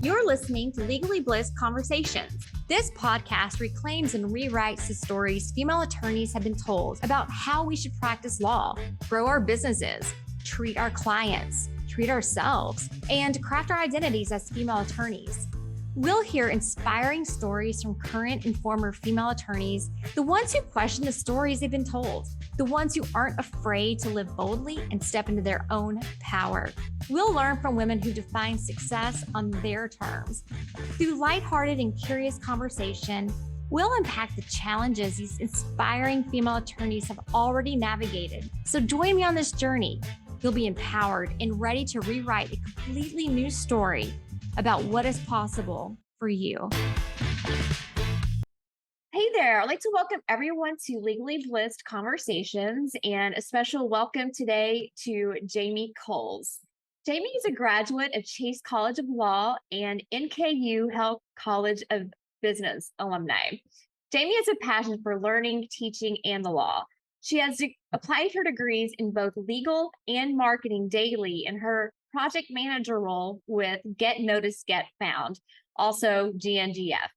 You're listening to Legally Blissed Conversations. This podcast reclaims and rewrites the stories female attorneys have been told about how we should practice law, grow our businesses, treat our clients, treat ourselves, and craft our identities as female attorneys. We'll hear inspiring stories from current and former female attorneys, the ones who question the stories they've been told, the ones who aren't afraid to live boldly and step into their own power. We'll learn from women who define success on their terms. Through lighthearted and curious conversation, we'll unpack the challenges these inspiring female attorneys have already navigated. So join me on this journey. You'll be empowered and ready to rewrite a completely new story about what is possible for you. Hey there, I'd like to welcome everyone to Legally Blissed Conversations and a special welcome today to Jamie Kohls. Jamie is a graduate of Chase College of Law and NKU Haile College of Business alumni. Jamie has a passion for learning, teaching, and the law. She has applied her degrees in both legal and marketing daily in her project manager role with Get Noticed, Get Found, also GNGF.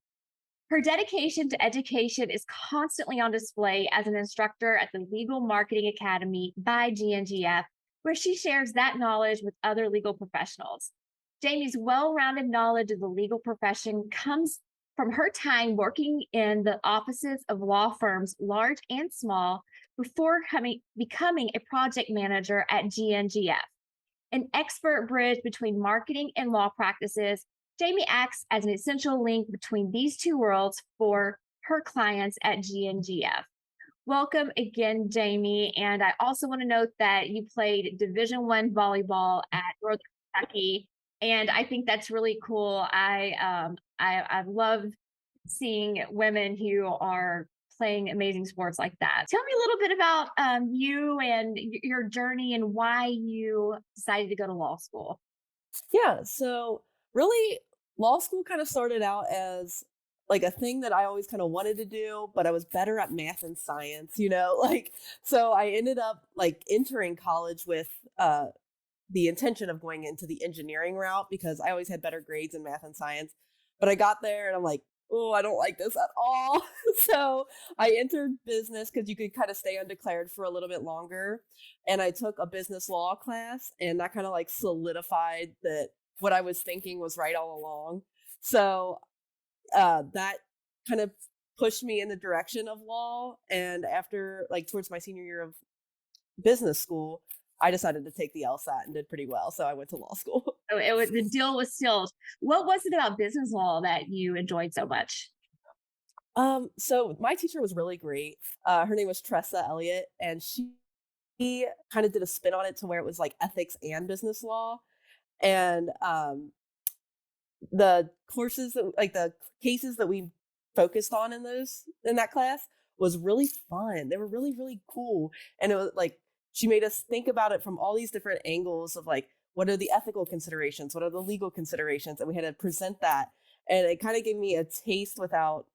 Her dedication to education is constantly on display as an instructor at the Legal Marketing Academy by GNGF, where she shares that knowledge with other legal professionals. Jamie's well-rounded knowledge of the legal profession comes from her time working in the offices of law firms, large and small, before becoming a project manager at GNGF. An expert bridge between marketing and law practices, Jamie acts as an essential link between these two worlds for her clients at GNGF. Welcome again, Jamie. And I also want to note that you played Division I volleyball at Northern Kentucky, and I think that's really cool. I love seeing women who are playing amazing sports like that. Tell me a little bit about you and your journey and why you decided to go to law school. Yeah, so really law school kind of started out as like a thing that I always kind of wanted to do, but I was better at math and science, so I ended up like entering college with the intention of going into the engineering route because I always had better grades in math and science. But I got there and I'm like, oh, I don't like this at all. So I entered business because you could kind of stay undeclared for a little bit longer. And I took a business law class, and that kind of like solidified that what I was thinking was right all along. So that kind of pushed me in the direction of law. And after like towards my senior year of business school, I decided to take the LSAT and did pretty well. So I went to law school. So the deal was sealed. What was it about business law that you enjoyed so much? So my teacher was really great. Her name was Tressa Elliott, and she kind of did a spin on it to where it was like ethics and business law. And the courses the cases that we focused on in that class was really fun. They were really, really cool. And it was like, she made us think about it from all these different angles of like, what are the ethical considerations? What are the legal considerations? And we had to present that. And it kind of gave me a taste without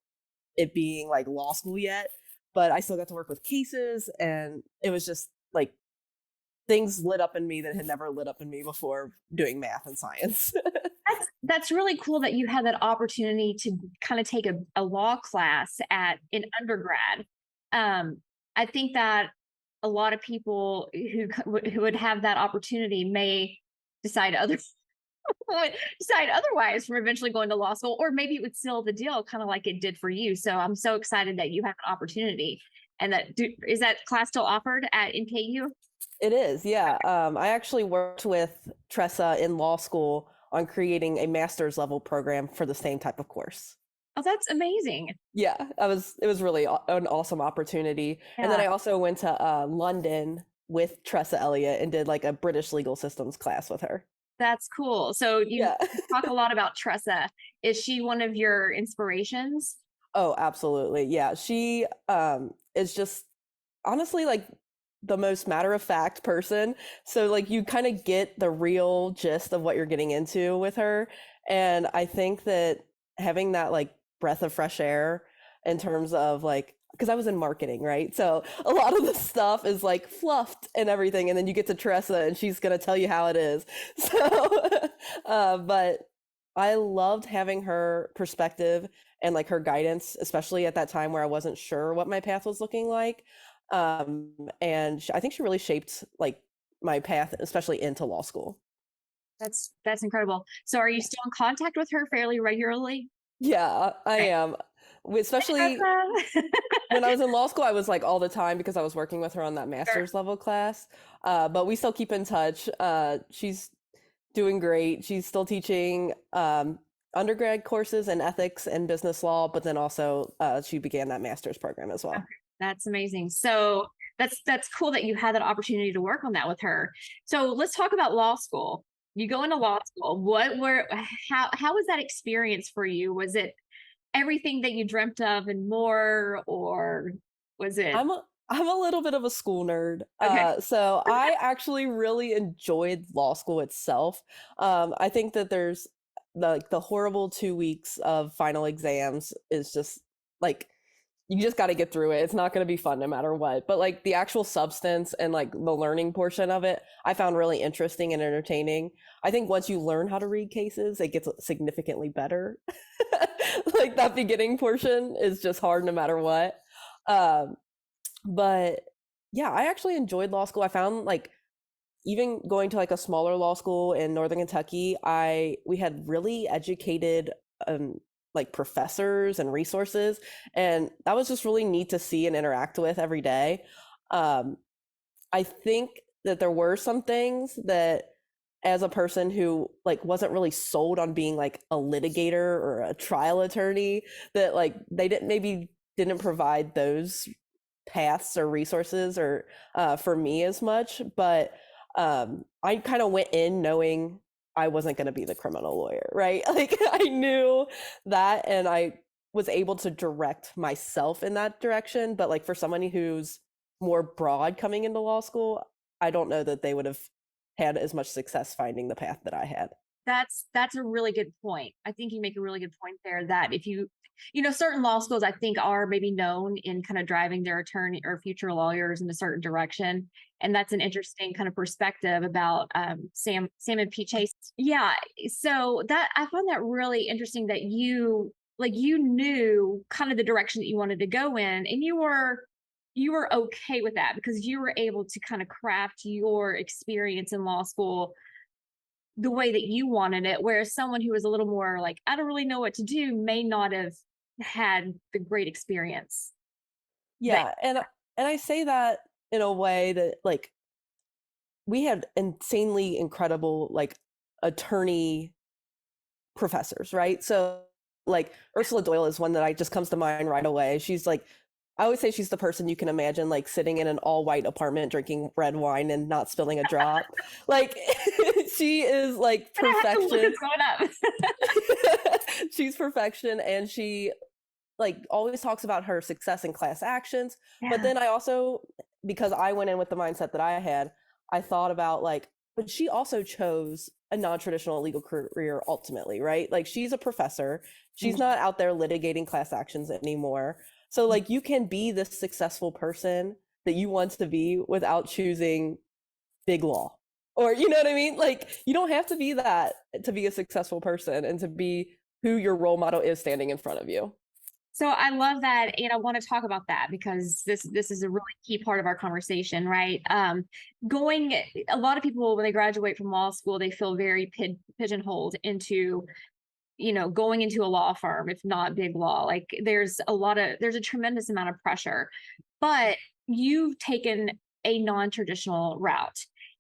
it being like law school yet, but I still got to work with cases, and it was just like things lit up in me that had never lit up in me before doing math and science. That's really cool that you had that opportunity to kind of take a law class in undergrad. I think that a lot of people who would have that opportunity may decide otherwise from eventually going to law school, or maybe it would seal the deal kind of like it did for you. So I'm so excited that you have an opportunity. And is that class still offered at NKU? It is, yeah. I actually worked with Tressa in law school on creating a master's level program for the same type of course. Oh, that's amazing. Yeah, it was really an awesome opportunity. Yeah. And then I also went to London with Tressa Elliott and did like a British legal systems class with her. That's cool. So you talk a lot about Tressa. Is she one of your inspirations? Oh, absolutely. Yeah, she is just honestly like the most matter-of-fact person. So like you kind of get the real gist of what you're getting into with her. And I think that having that like breath of fresh air in terms of like, because I was in marketing, right? So a lot of the stuff is like fluffed and everything. And then you get to Tressa and she's going to tell you how it is. So, but I loved having her perspective and like her guidance, especially at that time where I wasn't sure what my path was looking like. And I think she really shaped like my path, especially into law school. That's incredible. So are you still in contact with her fairly regularly? Yeah, I Okay. am. Especially Awesome. when I was in law school, I was like all the time because I was working with her on that Sure. master's level class. But we still keep in touch. She's doing great. She's still teaching undergrad courses in ethics and business law, but then also she began that master's program as Okay. well. That's amazing. So that's cool that you had that opportunity to work on that with her. So let's talk about law school. You go into law school. What were how was that experience for you? Was it everything that you dreamt of and more, or was it I'm a little bit of a school nerd. okay? So I actually really enjoyed law school itself. I think that there's the horrible 2 weeks of final exams is just like you just got to get through it. It's not going to be fun no matter what. But like the actual substance and like the learning portion of it, I found really interesting and entertaining. I think once you learn how to read cases, it gets significantly better. Like that beginning portion is just hard no matter what. Um, but yeah, I actually enjoyed law school. I found like even going to like a smaller law school in Northern Kentucky, I we had really educated like professors and resources, and that was just really neat to see and interact with every day. Um, I think that there were some things that as a person who like wasn't really sold on being like a litigator or a trial attorney, that like they didn't provide those paths or resources or for me as much. But I kind of went in knowing I wasn't going to be the criminal lawyer, right? Like I knew that, and I was able to direct myself in that direction. But like for somebody who's more broad coming into law school, I don't know that they would have had as much success finding the path that I had. That's a really good point. I think you make a really good point there that if certain law schools I think are maybe known in kind of driving their attorney or future lawyers in a certain direction. And that's an interesting kind of perspective about Sam and Pete Chase. Yeah. So that I found that really interesting that you knew kind of the direction that you wanted to go in and you were okay with that because you were able to kind of craft your experience in law school the way that you wanted it, whereas someone who was a little more like, I don't really know what to do may not have had the great experience that Yeah, and I say that in a way that like we had insanely incredible like attorney professors, right? So like Ursula Doyle is one that I just comes to mind right away. She's like I always say she's the person you can imagine like sitting in an all white apartment drinking red wine and not spilling a drop. Like she is like I have to look perfection. this one up. She's perfection, and she like always talks about her success in class actions. But Yeah. then I also, because I went in with the mindset that I had, I thought about like, but she also chose a non-traditional legal career ultimately, right? Like she's a professor. She's Mhm. not out there litigating class actions anymore. So like you can be this successful person that you want to be without choosing big law. Or you know what I mean? Like you don't have to be that to be a successful person and to be who your role model is standing in front of you. So I love that, and I want to talk about that because this is a really key part of our conversation, right? Going, a lot of people when they graduate from law school, they feel very pigeonholed into going into a law firm, if not big law. Like there's a tremendous amount of pressure, but you've taken a non-traditional route.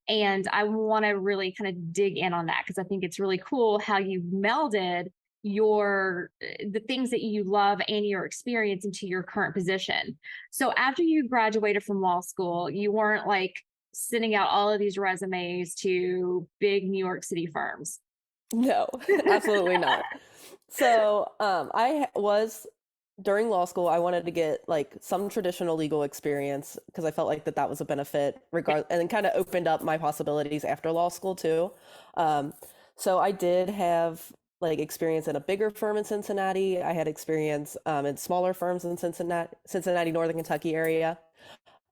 And I want to really kind of dig in on that because I think it's really cool how you melded the things that you love and your experience into your current position. So after you graduated from law school, you weren't like sending out all of these resumes to big New York City firms. No, absolutely not. So, I was during law school, I wanted to get like some traditional legal experience because I felt like that was a benefit regard and then kind of opened up my possibilities after law school too. Um, so I did have like experience in a bigger firm in Cincinnati. I had experience in smaller firms in Cincinnati, Northern Kentucky area.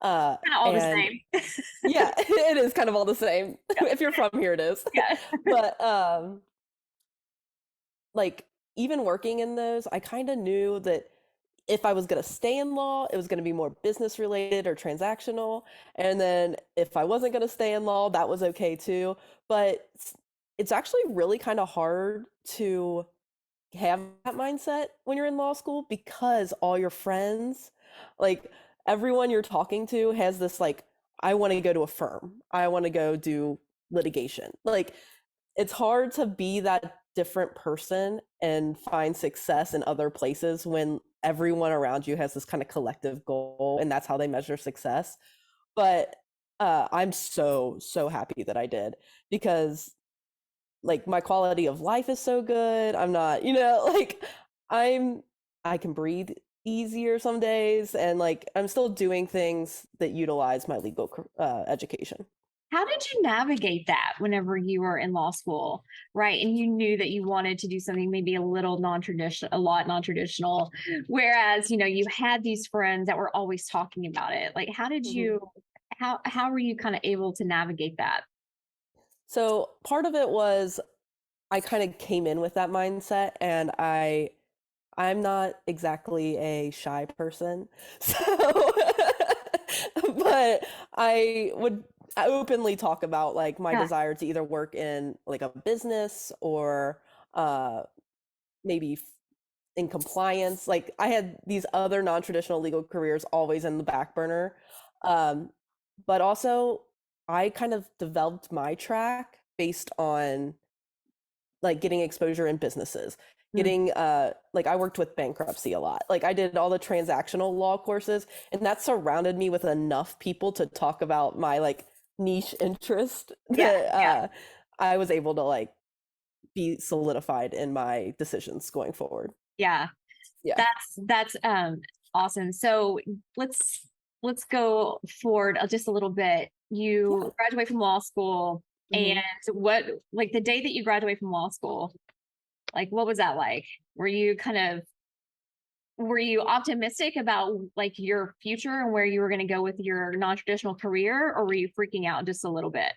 Kind of all the And same. yeah, it is kind of all the same. Yeah. If you're from here, it is. Yeah. But like even working in those, I kind of knew that if I was going to stay in law, it was going to be more business related or transactional. And then if I wasn't going to stay in law, that was okay too. But it's actually really kind of hard to have that mindset when you're in law school because all your friends, like everyone you're talking to has this like, I want to go to a firm. I want to go do litigation. Like it's hard to be that different person and find success in other places when everyone around you has this kind of collective goal and that's how they measure success. But I'm so happy that I did because like my quality of life is so good. I'm not, like I'm I can breathe easier some days and like I'm still doing things that utilize my legal education. How did you navigate that whenever you were in law school, right? And you knew that you wanted to do something maybe a little non-traditional, a lot non-traditional, whereas, you had these friends that were always talking about it. Like, how did Mhm. you, how were you kind of able to navigate that? So part of it was I kind of came in with that mindset and I'm not exactly a shy person. So but I would openly talk about like my Yeah. desire to either work in like a business or uh maybe in compliance. Like I had these other non-traditional legal careers always in the back burner. Um but also I kind of developed my track based on like getting exposure in businesses, Mm. getting like I worked with bankruptcy a lot. Like I did all the transactional law courses and that surrounded me with enough people to talk about my like niche interest Yeah. that Yeah. I was able to like be solidified in my decisions going forward. Yeah. Yeah. That's awesome. So let's go forward just a little bit. Yeah. You graduate from law school, and Hmm. what like the day that you graduate from law school, like what was that like? Were you kind of were you optimistic about like your future and where you were going to go with your non-traditional career, or were you freaking out just a little bit?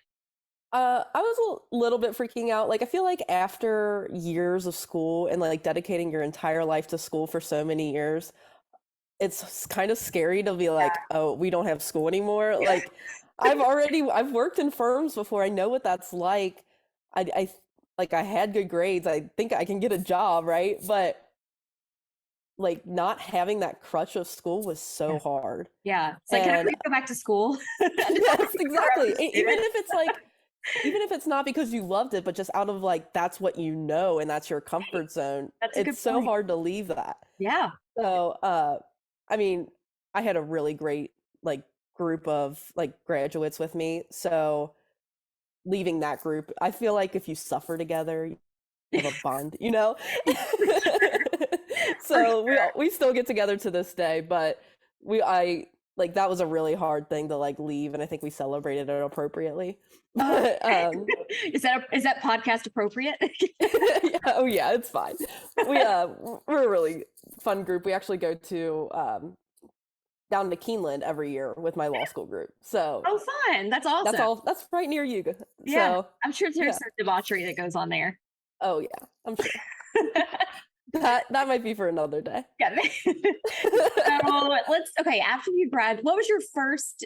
I was a little bit freaking out. Like, I feel like after years of school and like dedicating your entire life to school for so many years, it's kind of scary to be like, oh, we don't have school anymore. Like, I've worked in firms before. I know what that's like. I like I had good grades. I think I can get a job, right? But like not having that crutch of school was Yeah. so hard. Yeah. It's like, can I And please go back to school? yes, exactly. Even Student. if it's like, even if it's not because you loved it, but just out of like, that's what you know and that's your Right. comfort zone, That's a it's good so point. hard to leave that. Yeah. So, I mean, I had a really great like group of like graduates with me. So leaving that group, I feel like if you suffer together, you have a bond, you know? For sure. For So sure. we still get together to this day, but I like that was a really hard thing to like leave, and I think we celebrated it appropriately. But Okay. Is that podcast appropriate? yeah, oh yeah, it's fine. We we're a really fun group. We actually go to down to Keeneland every year with my law school group. So Oh, fun. That's awesome. that's right near you. Yeah. So I'm sure there's yeah. some debauchery that goes on there. Oh yeah, I'm sure. That might be for another day. Yeah. So let's okay. After you grad, what was your first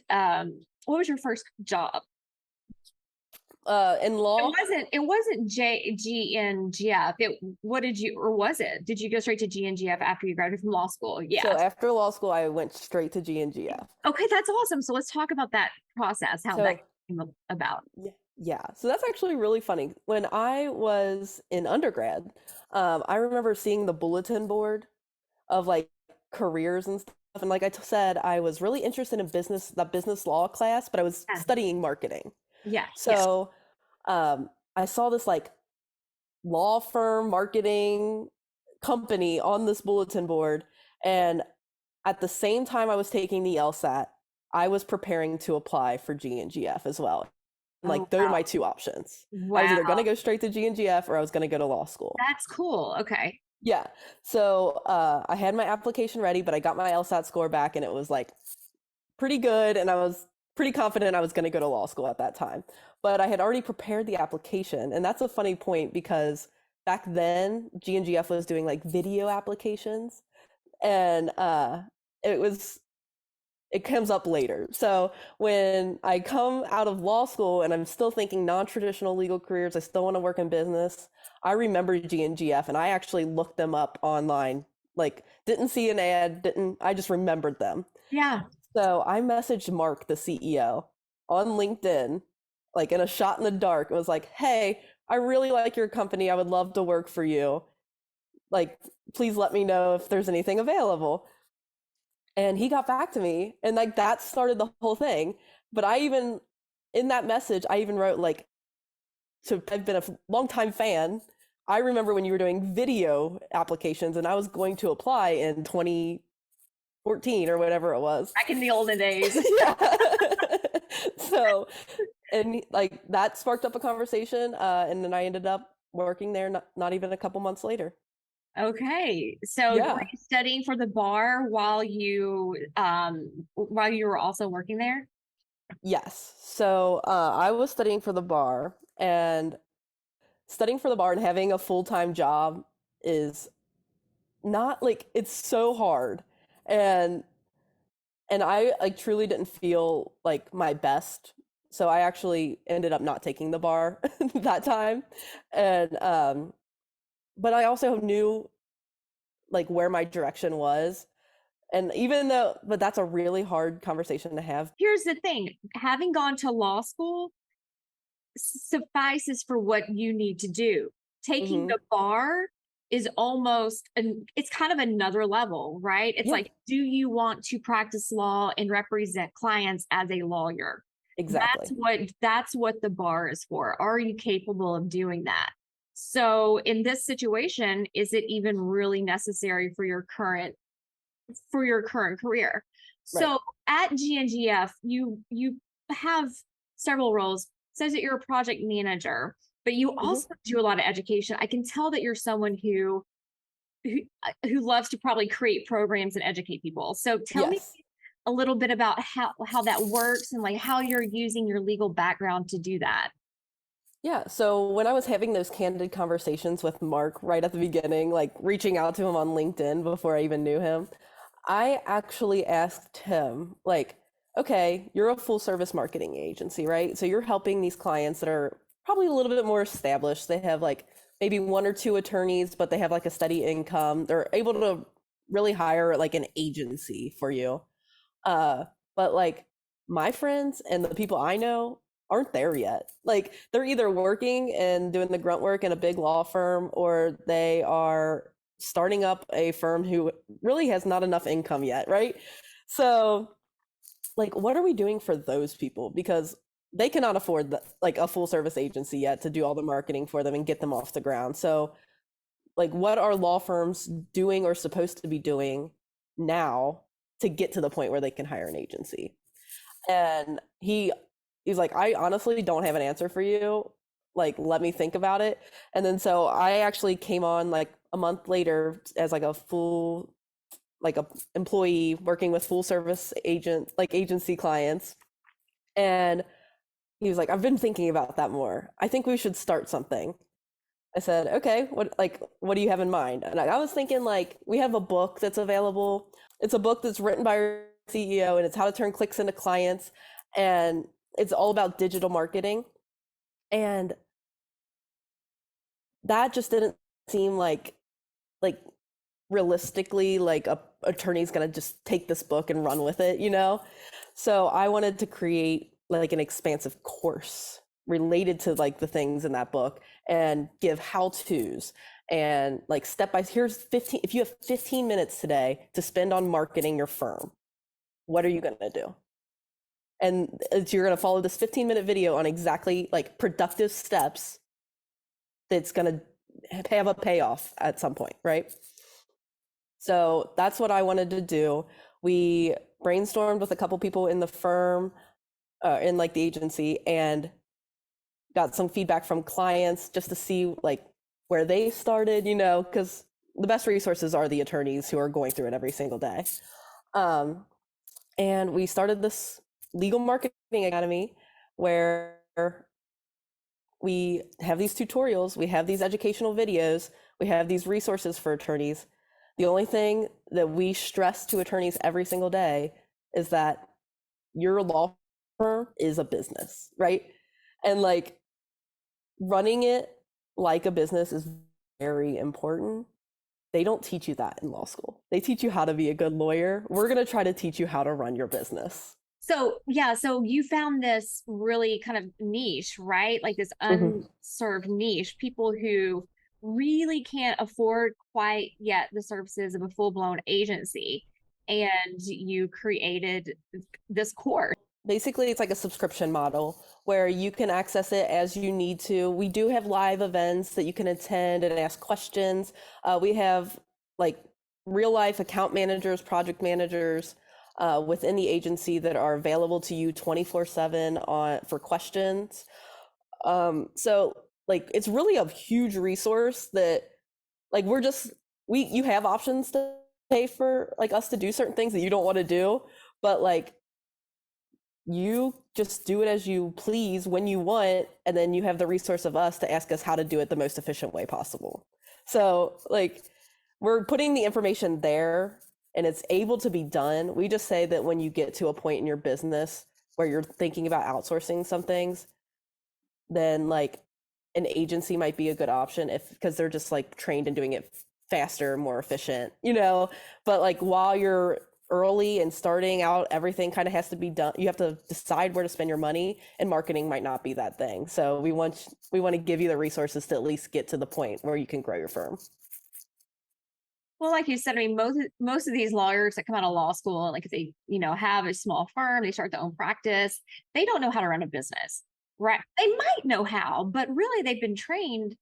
job? In It law, wasn't it wasn't GNGF. What did you or was it? Did you go straight to GNGF after you graduated from law school? so Yes. after law school, I went straight to GNGF. Okay, that's awesome. So let's talk about that process, how that So came about. yeah, so that's actually really funny. When I was in undergrad, I remember seeing the bulletin board of like careers and stuff. And like said, I was really interested in the business law class, but I was Yeah. studying marketing. Yeah. Yeah. So I saw this like law firm marketing company on this bulletin board. And at the same time I was taking the LSAT, I was preparing to apply for GNGF as well. Oh Like those are wow. my two options. I was Wow. either going to go straight to GNGF or I was going to go to law school. That's cool. Okay. Yeah. So I had my application ready, but I got my LSAT score back and it was like pretty good. And I was pretty confident I was going to go to law school at that time. But I had already prepared the application. And that's a funny point because back then GNGF was doing like video applications, and it was it comes up later. So when I come out of law school and I'm still thinking non-traditional legal careers, I still want to work in business. I remember GNGF and I actually looked them up online. Like didn't see an ad, didn't I just remembered them. Yeah. So I messaged Mark, the CEO, on LinkedIn, like in a shot in the dark. It was like, "Hey, I really like your company. I would love to work for you. Like, please let me know if there's anything available." And he got back to me, and like that started the whole thing. But I even in that message, I even wrote like, so I've been a long time fan. I remember when you were doing video applications, and I was going to apply in 2014 or whatever it was. Back in the olden days. Yeah. So, and like that sparked up a conversation, and then I ended up working there not even a couple months later. Okay. So were Yeah. you studying for the bar while you were also working there? Yes. So I was studying for the bar, and studying for the bar and having a full-time job is not like it's so hard. And I like truly didn't feel like my best. So I actually ended up not taking the bar that time. And but I also knew like where my direction was. And even though but that's a really hard conversation to have. Here's the thing, having gone to law school suffices for what you need to do. Taking Mhm. the bar is almost it's kind of another level, right? It's Yeah, like, do you want to practice law and represent clients as a lawyer? exactly. That's what the bar is for. Are you capable of doing that? So in this situation, is it even really necessary for your current career? Right. So at GNGF, you have several roles. It says that you're a project manager, but you Mhm. also do a lot of education. I can tell that you're someone who loves to probably create programs and educate people. So tell me Yes. a little bit about how that works and like how you're using your legal background to do that. Yeah, so when I was having those candid conversations with Mark right at the beginning, like reaching out to him on LinkedIn before I even knew him, I actually asked him, like, okay, you're a full service marketing agency, right? So you're helping these clients that are probably a little bit more established. They have like maybe one or two attorneys, but they have like a steady income. They're able to really hire like an agency for you. Uh, but like my friends and the people I know aren't there yet. Like they're either working and doing the grunt work in a big law firm, or they are starting up a firm who really has not enough income yet, right? So like what are we doing for those people? Because they cannot afford like a full service agency yet to do all the marketing for them and get them off the ground. So like what are law firms doing or supposed to be doing now to get to the point where they can hire an agency? And he's like, I honestly don't have an answer for you, like let me think about it. And then so I actually came on like a month later as like a full like a employee working with full service agent like agency clients. And he was like, I've been thinking about that more, I think we should start something. I said, okay, what do you have in mind? And I was thinking like we have a book that's available. It's a book that's written by our CEO, and it's how to turn clicks into clients, and it's all about digital marketing. And that just didn't seem like realistically like a attorney's going to just take this book and run with it, you know? So I wanted to create like an expansive course related to like the things in that book and give how-tos and like step by here's 15, if you have 15 minutes today to spend on marketing your firm, what are you going to do? And you're going to follow this 15-minute video on exactly like productive steps that's going to have a payoff at some point, right? So that's what I wanted to do. We brainstormed with a couple people in the firm, in like the agency, and got some feedback from clients just to see like where they started, you know, because the best resources are the attorneys who are going through it every single day. Um, and we started this legal marketing academy where we have these tutorials, we have these educational videos, we have these resources for attorneys. The only thing that we stress to attorneys every single day is that your law firm is a business, right? And like running it like a business is very important. They don't teach you that in law school. They teach you how to be a good lawyer. We're going to try to teach you how to run your business. So, yeah, so you found this really kind of niche, right? Like this Mhm. unserved niche, people who really can't afford quite yet the services of a full-blown agency. And you created this course. Basically, it's like a subscription model where you can access it as you need to. We do have live events that you can attend and ask questions. We have like real life account managers, project managers within the agency that are available to you 24/7 on for questions. So like it's really a huge resource that like we you have options to pay for like us to do certain things that you don't want to do, but like you just do it as you please when you want, and then you have the resource of us to ask us how to do it the most efficient way possible. So like we're putting the information there and it's able to be done. We just say that when you get to a point in your business where you're thinking about outsourcing some things, then like an agency might be a good option if because they're just like trained in doing it faster, more efficient, you know. But like while you're early and starting out, everything kind of has to be done. You have to decide where to spend your money, and marketing might not be that thing. So we want to give you the resources to at least get to the point where you can grow your firm. Well, like you said, I mean, most of these lawyers that come out of law school, like if they, have a small firm, they start their own practice, they don't know how to run a business, right? They might know how, but really they've been trained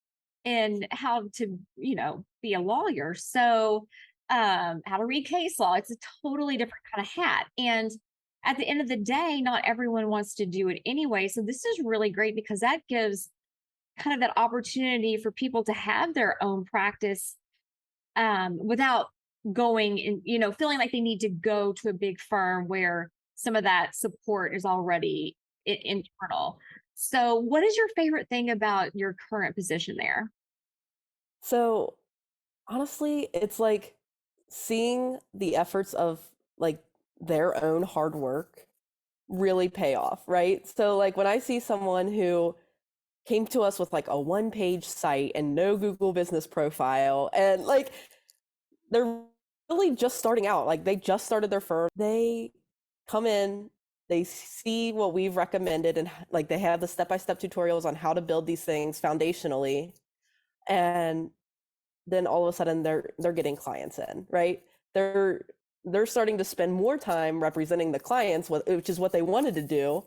in how to, be a lawyer. So, how to read case law, it's a totally different kind of hat. And at the end of the day, not everyone wants to do it anyway. So this is really great because that gives kind of that opportunity for people to have their own practice without going and feeling like they need to go to a big firm where some of that support is already internal. So what is your favorite thing about your current position there? So honestly, it's like seeing the efforts of like their own hard work really pay off, right? So like when I see someone who came to us with like a one-page site and no Google business profile and like they're really just starting out, like they just started their firm. They come in, they see what we've recommended and like they have the step-by-step tutorials on how to build these things foundationally, and then all of a sudden they're getting clients in, right? They're starting to spend more time representing the clients, which is what they wanted to do.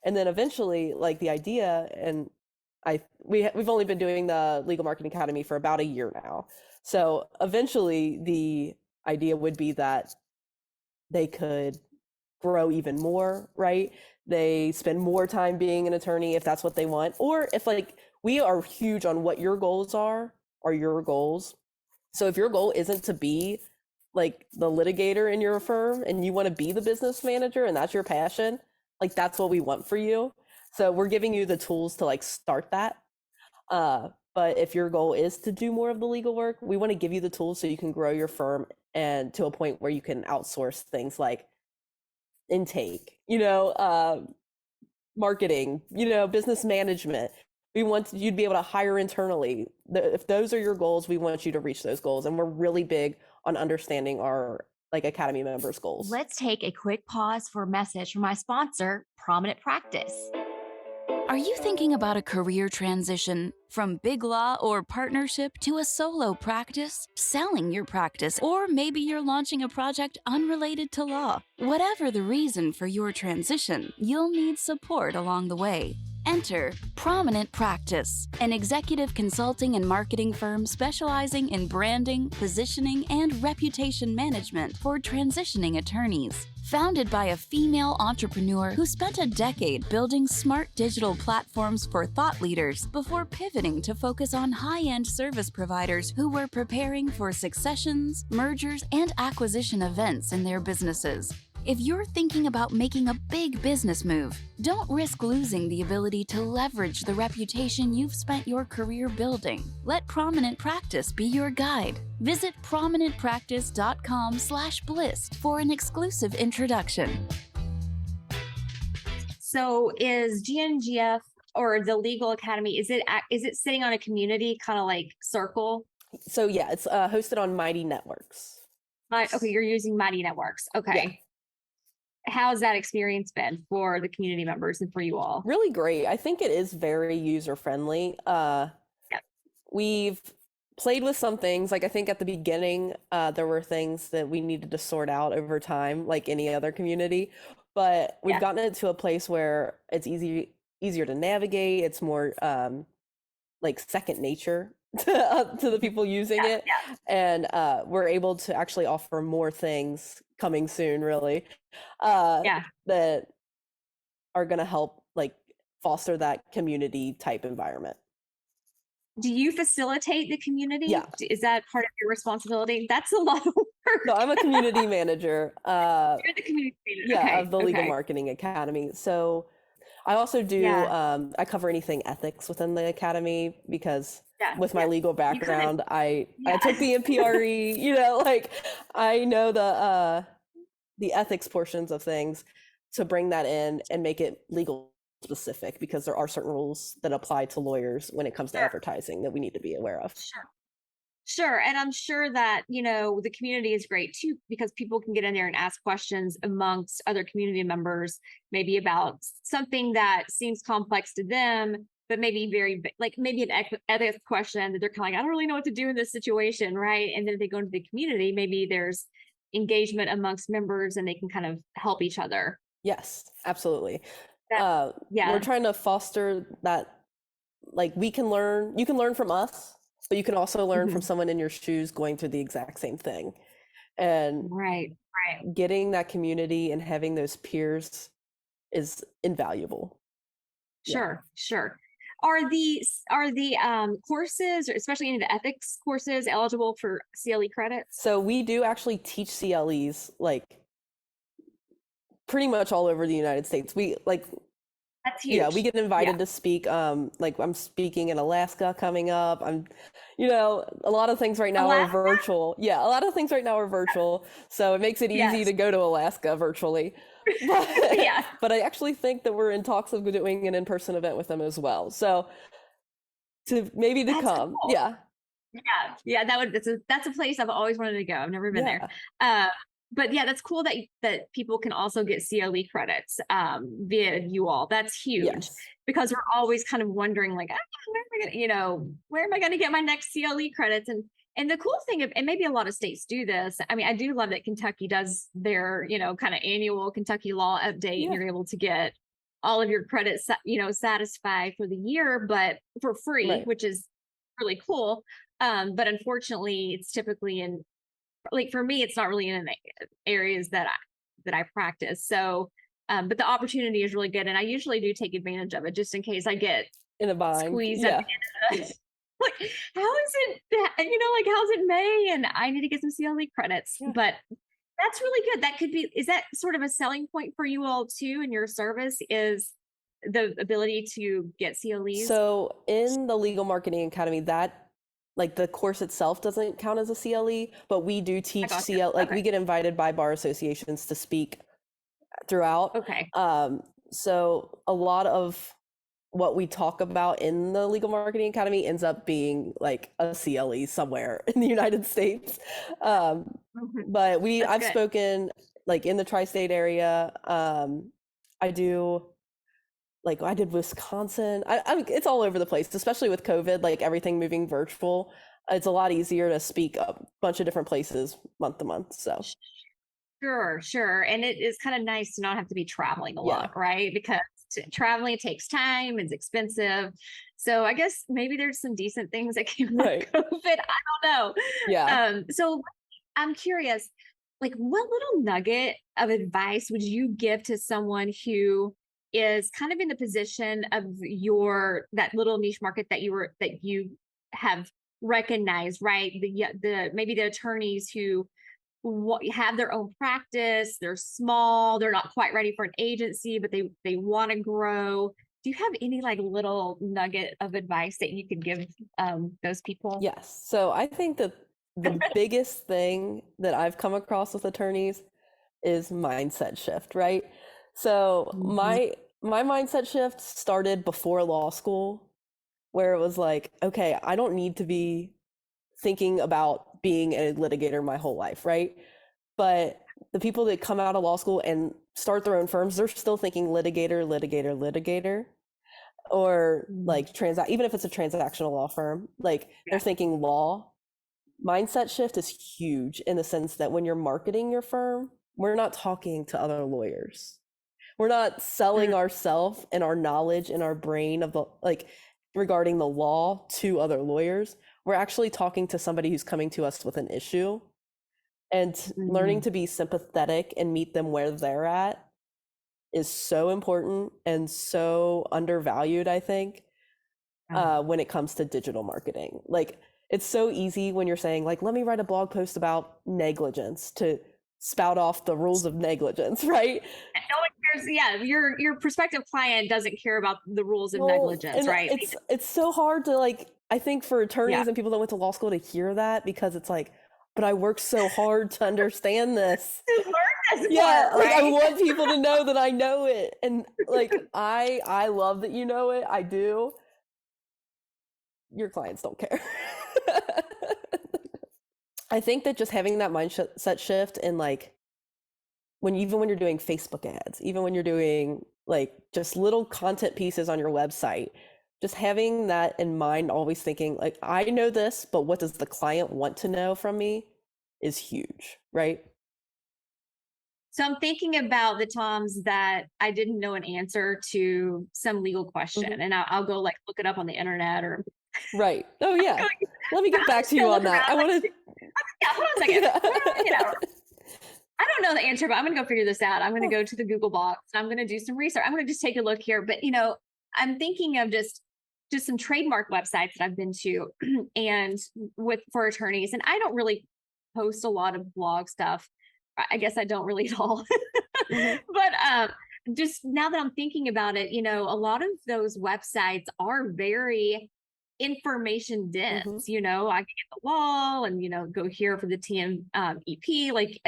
And then eventually like the idea, and we've only been doing the Legal Marketing Academy for about a year now. So eventually the idea would be that they could grow even more, right? They spend more time being an attorney if that's what they want. Or if like we are huge on what your goals are your goals. So if your goal isn't to be like the litigator in your firm and you want to be the business manager and that's your passion, like that's what we want for you. So we're giving you the tools to like start that. But if your goal is to do more of the legal work, we want to give you the tools so you can grow your firm and to a point where you can outsource things like intake, marketing, business management. We want you to be able to hire internally. If those are your goals, we want you to reach those goals. And we're really big on understanding our like Academy members' goals. Let's take a quick pause for a message from my sponsor, Prominent Practice. Are you thinking about a career transition from big law or partnership to a solo practice, selling your practice, or maybe you're launching a project unrelated to law? Whatever the reason for your transition, you'll need support along the way. Enter Prominent Practice, an executive consulting and marketing firm specializing in branding, positioning, and reputation management for transitioning attorneys. Founded by a female entrepreneur who spent a decade building smart digital platforms for thought leaders before pivoting to focus on high-end service providers who were preparing for successions, mergers, and acquisition events in their businesses. If you're thinking about making a big business move, don't risk losing the ability to leverage the reputation you've spent your career building. Let Prominent Practice be your guide. Visit prominentpractice.com/blissed for an exclusive introduction. So is GNGF or the Legal Academy, is it sitting on a community kind of like circle? So yeah, it's hosted on Mighty Networks. Okay, you're using Mighty Networks. Okay. Yeah. How's that experience been for the community members and for you all? Really great. I think it is very user friendly. We've played with some things. Like I think at the beginning, there were things that we needed to sort out over time, like any other community. But we've gotten it to a place where it's easier to navigate. It's more like second nature to the people using it. And we're able to actually offer more things coming soon, really, that are going to help like foster that community type environment. Do you facilitate the community? Yeah. Is that part of your responsibility? That's a lot of work. No, I'm a community manager. You're the community manager. Of the Legal Marketing Academy. So I also do, I cover anything ethics within the Academy because with my legal background, I took the MPRE, like I know the ethics portions of things to bring that in and make it legal specific because there are certain rules that apply to lawyers when it comes to advertising that we need to be aware of. Sure. And I'm sure that, the community is great too, because people can get in there and ask questions amongst other community members, maybe about something that seems complex to them, but maybe maybe an ethics question that they're kind of like, I don't really know what to do in this situation. Right. And then if they go into the community, maybe there's engagement amongst members and they can kind of help each other. Yes, absolutely. We're trying to foster that, like you can learn from us, but you can also learn from someone in your shoes going through the exact same thing. And getting that community and having those peers is invaluable. Sure. Are the courses, or especially any of the ethics courses, eligible for CLE credits? So we do actually teach CLEs like pretty much all over the United States. That's huge. Yeah, we get invited to speak. Like I'm speaking in Alaska coming up. A lot of things right now are virtual. Yeah, a lot of things right now are virtual. So it makes it easy to go to Alaska virtually. But I actually think that we're in talks of doing an in-person event with them as well. So that's come. Cool. Yeah. That's a place I've always wanted to go. I've never been there. But that's cool that people can also get CLE credits via you all. That's huge because we're always kind of wondering like, where am I going to get my next CLE credits? And the cool thing and maybe a lot of states do this. I mean, I do love that Kentucky does their, kind of annual Kentucky law update and you're able to get all of your credits, satisfied for the year, but for free, which is really cool. But unfortunately, it's typically for me, it's not really in areas that I practice. So, but the opportunity is really good. And I usually do take advantage of it just in case I get in a bind. Squeezed up. Like, how's it May? And I need to get some CLE credits, but that's really good. Is that sort of a selling point for you all too in your service, is the ability to get CLEs? So in the Legal Marketing Academy, that like the course itself doesn't count as a CLE, but we do teach CLE. Like we get invited by bar associations to speak throughout. So a lot of what we talk about in the Legal Marketing Academy ends up being like a CLE somewhere in the United States. But I've spoken like in the tri-state area. I did Wisconsin. It's all over the place, especially with COVID, like everything moving virtual. It's a lot easier to speak a bunch of different places month to month. So sure. And it is kind of nice to not have to be traveling a lot, right? Because traveling takes time, it's expensive. So I guess maybe there's some decent things that came from COVID. I don't know. So I'm curious, like what little nugget of advice would you give to someone who is kind of in the position of that little niche market that you have recognized, right? Maybe the attorneys who have their own practice. They're small. They're not quite ready for an agency, but they want to grow. Do you have any like little nugget of advice that you could give those people? Yes. So I think that the biggest thing that I've come across with attorneys is mindset shift, right? So Mhm. my mindset shift started before law school, where it was like, okay, I don't need to be thinking about being a litigator my whole life, right? But the people that come out of law school and start their own firms, they're still thinking litigator, litigator, litigator, or Mhm. like even if it's a transactional law firm, like they're Yeah. thinking law. Mindset shift is huge in the sense that when you're marketing your firm, we're not talking to other lawyers. We're not Mm. selling ourselves and our knowledge and our brain of the like regarding the law to other lawyers. We're actually talking to somebody who's coming to us with an issue, and learning Mhm. to be sympathetic and meet them where they're at is so important and so undervalued, I think, Yeah. when it comes to digital marketing. Like, it's so easy when you're saying, like, let me write a blog post about negligence to spout off the rules of negligence, right? And no one cares. Yeah, your prospective client doesn't care about the rules of Well, negligence, and right? it's so hard to like, I think for Yeah. attorneys and people that went to law school to hear that, because it's like, but I worked so hard to understand this. To learn this Yeah, part, like I right? want people to know that I know it. And like I love that you know it. I do. Your clients don't care. I think that just having that mindset shift, and like even when you're doing Facebook ads, even when you're doing like just little content pieces on your website, just having that in mind, always thinking like, I know this, but what does the client want to know from me, is huge, right? So I'm thinking about the times that I didn't know an answer to some legal question, Hmm. and I'll go like look it up on the internet, or Right. Oh yeah. Let me get I'm back just to you gonna on look that. around I like, want to. yeah, hold on a second. Yeah. I don't know the answer, but I'm gonna go figure this out. I'm gonna Oh, go to the Google box and I'm gonna do some research. I'm gonna just take a look here. But I'm thinking of just some trademark websites that I've been to and with for attorneys. And I don't really post a lot of blog stuff. I guess I don't really at all. mhm, But just now that I'm thinking about it, a lot of those websites are very information mhm. dense. I can get the law and go here for the TM like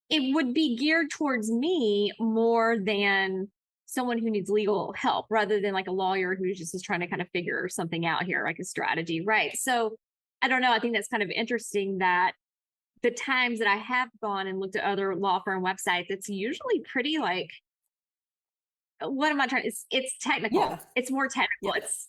it would be geared towards me more than someone who needs legal help rather than like a lawyer who just is trying to kind of figure something out here, like a strategy. Right. So I don't know. I think that's kind of interesting that the times that I have gone and looked at other law firm websites, it's usually pretty like, what am I trying? It's Yeah. technical. It's more technical. Yes.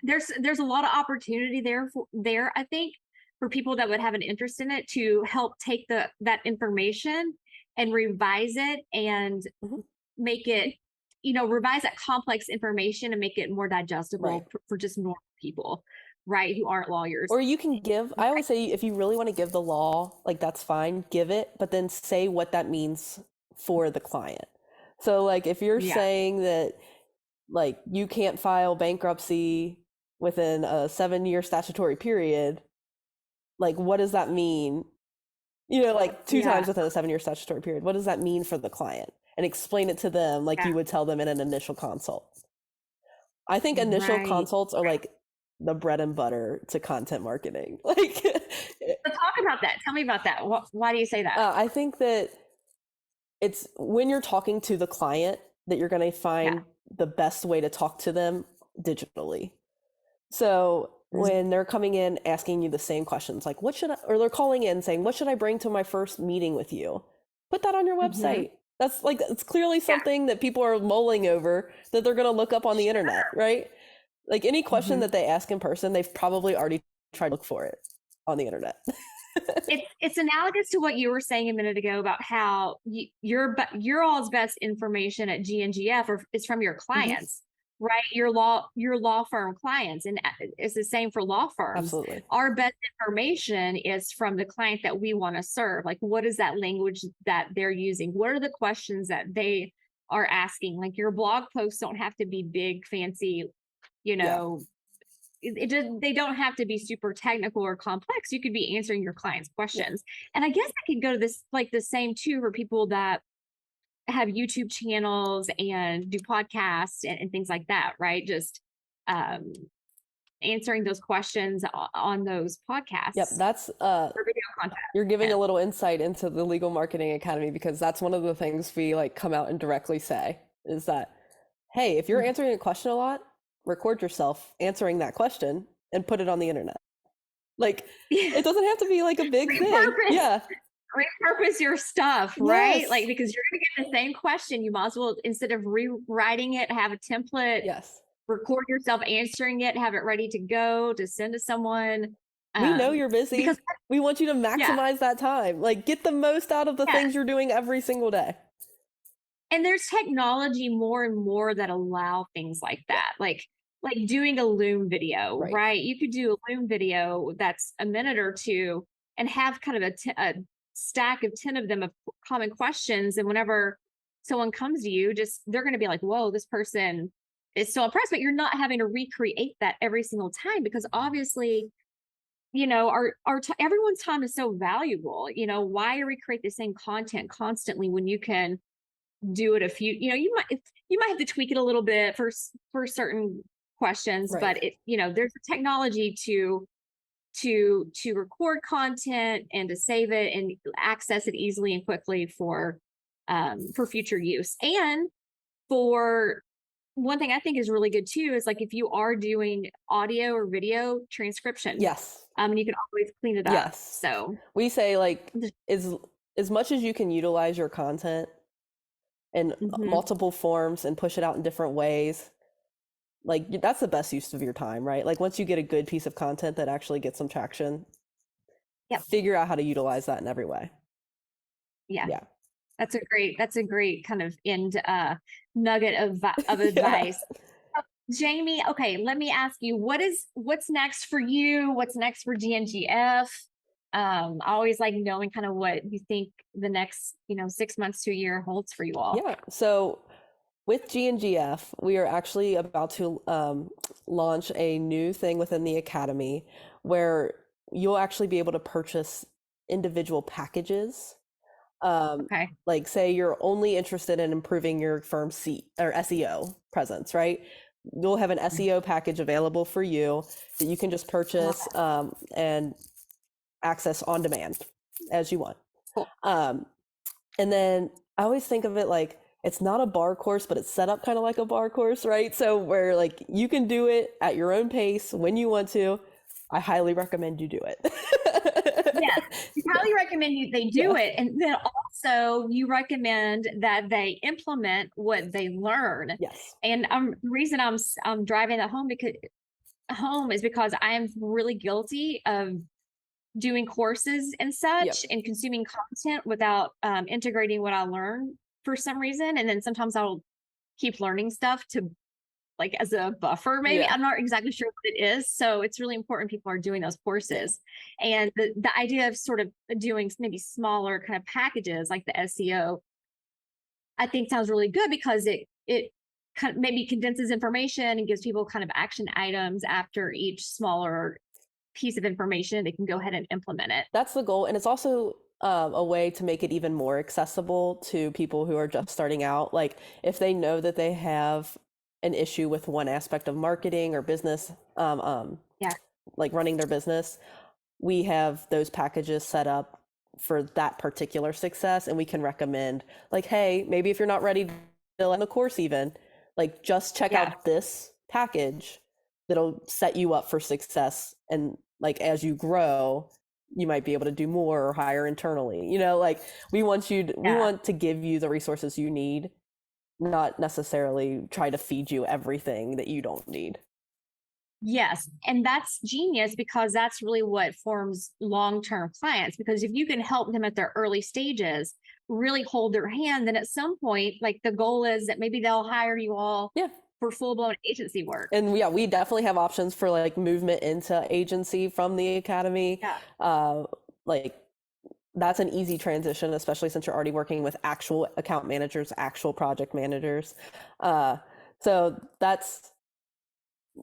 There's a lot of opportunity there, I think, for people that would have an interest in it to help take that information and revise it and Mhm. make it, revise that complex information and make it more Right. digestible for just normal people, right? Who aren't lawyers. Or you can give, I always say, if you really want to give the law, like that's fine, give it, but then say what that means for the client. So, like, if you're Yeah. saying that, like, you can't file bankruptcy within a 7-year statutory period, like, what does that mean? Like two Yeah. times within a 7-year statutory period. What does that mean for the client? And explain it to them like Yeah. you would tell them in an initial consult. I think initial Right. consults are like the bread and butter to content marketing. Like, So talk about that. Tell me about that. Why do you say that? I think that it's when you're talking to the client that you're going to Yeah. find the best way to talk to them digitally. So Mhm. when they're coming in asking you the same questions, like or they're calling in saying, what should I bring to my first meeting with you? Put that on your Mhm. website. That's like, it's clearly Yeah. something that people are mulling over that they're going to look up on the internet, right? Like any question Mhm. that they ask in person, they've probably already tried to look for it on the internet. It's analogous to what you were saying a minute ago about how your all's best information at GNGF is from your Hmm. clients, right? Your law firm clients, and it's the same for law firms. Absolutely. Our best information is from the client that we want to serve. Like, what is that language that they're using? What are the questions that they are asking? Like, your blog posts don't have to be big, fancy, you Yeah. know, they don't have to be super technical or complex. You could be answering your clients' questions. And I guess I could go to this like the same too for people that have YouTube channels and do podcasts and things like that, right? Just um, answering those questions on those Yep, podcasts that's or video content. you're giving Yeah. a little insight into the Legal Marketing Academy, because that's one of the things we like come out and directly say is that, hey, if you're answering a question a lot, record yourself answering that question and put it on the internet. Like, it doesn't have to be like a big thing. Repurpose. Yeah. Repurpose your stuff, right? Yes. Like, because you're going to get the same question. You might as well, instead of rewriting it, have a template, Yes. record yourself answering it, have it ready to go to send to someone. We know you're busy. Because We want you to maximize that time. Like, get the most out of the things you're doing every single day. and there's technology more and more that allow things like that. Like doing a Loom video, right? You could do a Loom video that's a minute or two and have kind of a stack of 10 of them of common questions. And whenever someone comes to you, just they're going to be like, whoa, this person is so impressed. But you're not having to recreate that every single time because obviously, everyone's time is so valuable. Why recreate the same content constantly when you can do it a few, you might have to tweak it a little bit for certain questions, but there's a technology to record content and to save it and access it easily and quickly for future use. And for one thing I think is really good too is like if you are doing audio or video transcription, Yes. you can always clean it up. Yes. So we say like as much as you can utilize your content in multiple forms and push it out in different ways, like that's the best use of your time, right? Like once you get a good piece of content that actually gets some traction, figure out how to utilize that in every way. Yeah. That's a great kind of end nugget of advice. Jamie, okay, let me ask you, what's next for you? What's next for GNGF? I always like knowing kind of what you think the next, 6 months to a year holds for you all. Yeah. So with GNGF, we are actually about to launch a new thing within the Academy where you'll actually be able to purchase individual packages. Like say you're only interested in improving your firm's SEO presence, right? You'll have an SEO package available for you that you can just purchase and access on demand as you want. Cool. And then I always think of it like it's not a bar course, but it's set up kind of like a bar course, right? So where like you can do it at your own pace when you want to. I highly recommend you do it. Yes, you highly recommend they do it. And then also you recommend that they implement what they learn. Yes. And the reason I'm driving that home is because I am really guilty of doing courses and such and consuming content without integrating what I learn for some reason. And then sometimes I'll keep learning stuff to like as a buffer, maybe. I'm not exactly sure what it is. So it's really important people are doing those courses. And the idea of sort of doing maybe smaller kind of packages like the SEO, I think sounds really good because it kind of maybe condenses information and gives people kind of action items after each smaller piece of information. They can go ahead and implement it. That's the goal. And it's also a way to make it even more accessible to people who are just starting out. Like if they know that they have an issue with one aspect of marketing or business, like running their business, we have those packages set up for that particular success. And we can recommend like, hey, maybe if you're not ready to learn the course even, like just check out this package that'll set you up for success. And like, as you grow, you might be able to do more or hire internally, like we want to give you the resources you need, not necessarily try to feed you everything that you don't need. Yes. And that's genius because that's really what forms long-term clients. Because if you can help them at their early stages, really hold their hand, then at some point, like the goal is that maybe they'll hire you all for full-blown agency work. And we definitely have options for like movement into agency from the Academy. Like that's an easy transition, especially since you're already working with actual account managers, actual project managers. So that's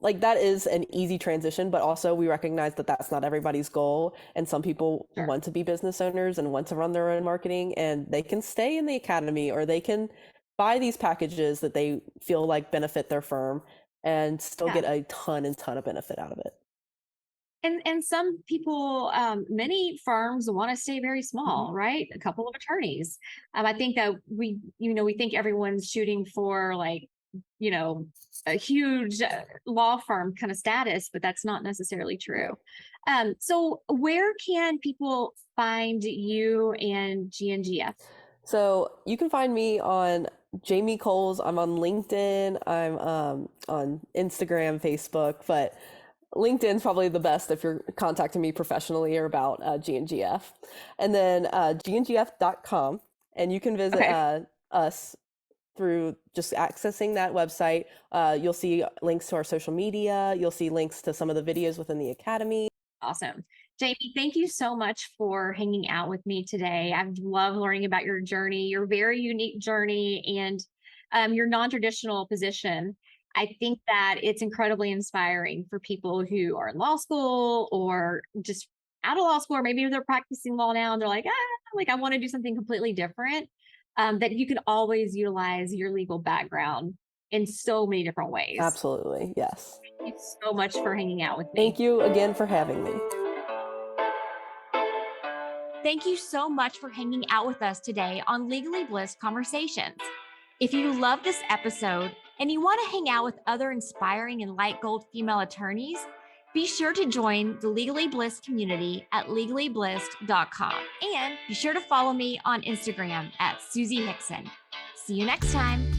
like that is an easy transition, but also we recognize that that's not everybody's goal. And some people Sure. want to be business owners and want to run their own marketing, and they can stay in the academy or they can buy these packages that they feel like benefit their firm and still Yeah. get a ton and ton of benefit out of it. And some people, many firms want to stay very small, right? A couple of attorneys. I think that we think everyone's shooting for like, you know, a huge law firm kind of status, but that's not necessarily true. So where can people find you and GNGF? So you can find me on Jamie Kohls. I'm on LinkedIn. I'm on Instagram, Facebook, but LinkedIn's probably the best if you're contacting me professionally or about GNGF. And then gngf.com. And you can visit Okay. us through just accessing that website. You'll see links to our social media. You'll see links to some of the videos within the academy. Awesome. Jamie, thank you so much for hanging out with me today. I've loved learning about your journey, your very unique journey, and your non traditional position. I think that it's incredibly inspiring for people who are in law school or just out of law school, or maybe they're practicing law now and they're like, I want to do something completely different. That you can always utilize your legal background in so many different ways. Absolutely. Yes. Thank you so much for hanging out with me. Thank you again for having me. Thank you so much for hanging out with us today on Legally Blissed Conversations. If you love this episode and you want to hang out with other inspiring and light gold female attorneys, be sure to join the Legally Blissed community at legallyblissed.com. And be sure to follow me on Instagram at Susie Hickson. See you next time.